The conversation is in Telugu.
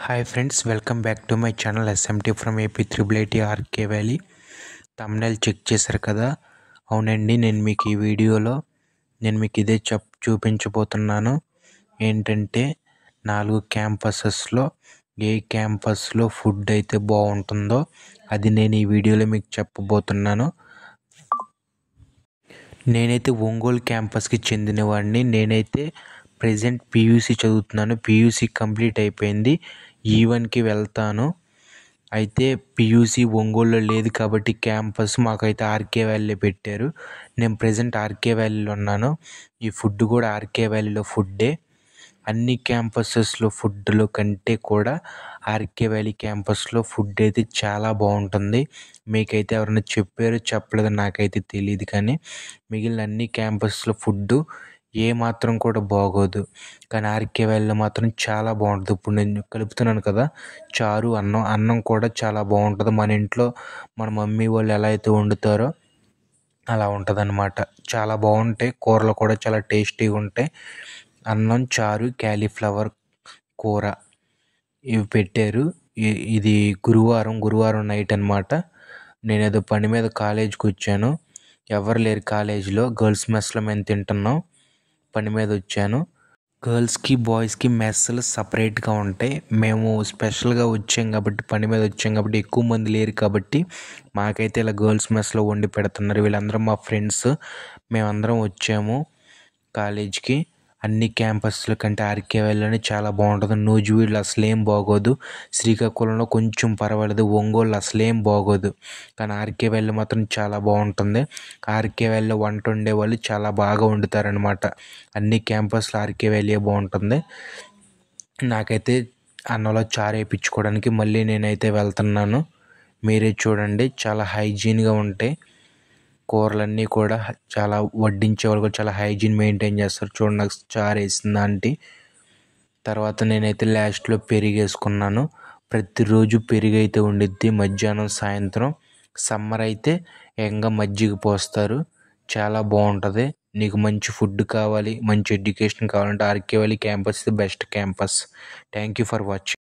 Hi friends, welcome back to my channel SMT from AP triple RK valley. Thumbnail check చేశారు కదా? అవునండి, నేను మీకు ఈ వీడియోలో ఇదే చూపించబోతున్నాను. ఏంటంటే 4 క్యాంపసెస్లో ఏ క్యాంపస్లో ఫుడ్ అయితే బాగుంటుందో అది నేను ఈ వీడియోలో మీకు చెప్పబోతున్నాను. నేనైతే ఒంగోలు క్యాంపస్కి చెందినవాడిని. నేనైతే ప్రెజెంట్ PUC చదువుతున్నాను. PUC కంప్లీట్ అయిపోయింది. E1కి వెళ్తాను. అయితే PUC ఒంగోలులో లేదు కాబట్టి క్యాంపస్ మాకైతే ఆర్కే వ్యాలీలో పెట్టారు. నేను ప్రెజెంట్ ఆర్కే వ్యాలీలో ఉన్నాను. ఈ ఫుడ్ కూడా ఆర్కే వ్యాలీలో ఫుడ్డే. అన్ని క్యాంపసెస్లో ఫుడ్లో కంటే కూడా ఆర్కే వ్యాలీ క్యాంపస్లో ఫుడ్ అయితే చాలా బాగుంటుంది. మీకైతే ఎవరైనా చెప్పలేదో నాకైతే తెలియదు, కానీ మిగిలిన అన్ని క్యాంపస్లో ఫుడ్ ఏమాత్రం కూడా బాగోదు. కానీ ఆర్కే వ్యాలీలో మాత్రం చాలా బాగుంటుంది. ఇప్పుడు నేను కలుపుతున్నాను కదా చారు, అన్నం కూడా చాలా బాగుంటుంది. మన ఇంట్లో మన మమ్మీ వాళ్ళు ఎలా అయితే వండుతారో అలా ఉంటుంది అన్నమాట. చాలా బాగుంటాయి. కూరలు కూడా చాలా టేస్టీగా ఉంటాయి. అన్నం, చారు, క్యాలీఫ్లవర్ కూర ఇవి పెట్టారు. ఇది గురువారం నైట్ అన్నమాట. నేను ఏదో పని మీద కాలేజీకి వచ్చాను. ఎవరు లేరు కాలేజీలో. గర్ల్స్ మెస్లో మేము తింటున్నాం. పని మీద వచ్చాను. గర్ల్స్కి బాయ్స్కి మెస్లు సపరేట్గా ఉంటాయి. మేము స్పెషల్గా వచ్చాం కాబట్టి, పని మీద వచ్చాం కాబట్టి, ఎక్కువ మంది లేరు కాబట్టి మాకైతే ఇలా గర్ల్స్ మెస్లో వండి పెడుతున్నారు. వీళ్ళందరూ మా ఫ్రెండ్స్. మేమందరం వచ్చాము కాలేజీకి. అన్ని క్యాంపస్ల కంటే ఆర్కే వ్యాలీలోనే చాలా బాగుంటుంది. నూజివీడులో అసలేం బాగోదు. శ్రీకాకుళంలో కొంచెం పర్వాలేదు. ఒంగోలు అసలేం బాగోదు. కానీ ఆర్కే వ్యాలీలో మాత్రం చాలా బాగుంటుంది. ఆర్కే వ్యాలీలో వంట వండే వాళ్ళు చాలా బాగా వండుతారనమాట. అన్ని క్యాంపస్లో ఆర్కే వ్యాలీ బాగుంటుంది. నాకైతే అన్నంలో చారు వేయించుకోవడానికి మళ్ళీ నేనైతే వెళ్తున్నాను. మీరే చూడండి, చాలా హైజీన్గా ఉంటాయి. కూరలన్నీ కూడా చాలా వడ్డించే వాళ్ళు కూడా చాలా హైజీన్ మెయింటైన్ చేస్తారు. చూడండి, నాకు చారు వేసింది ఆంటీ. తర్వాత నేనైతే లాస్ట్లో పెరుగు వేసుకున్నాను. ప్రతిరోజు పెరుగు అయితే ఉండిద్ది మధ్యాహ్నం, సాయంత్రం. సమ్మర్ అయితే ఏకంగా మజ్జిగ పోస్తారు. చాలా బాగుంటుంది. నీకు మంచి ఫుడ్ కావాలి, మంచి ఎడ్యుకేషన్ కావాలంటే RK valley campus the best campus. Thank you for watching.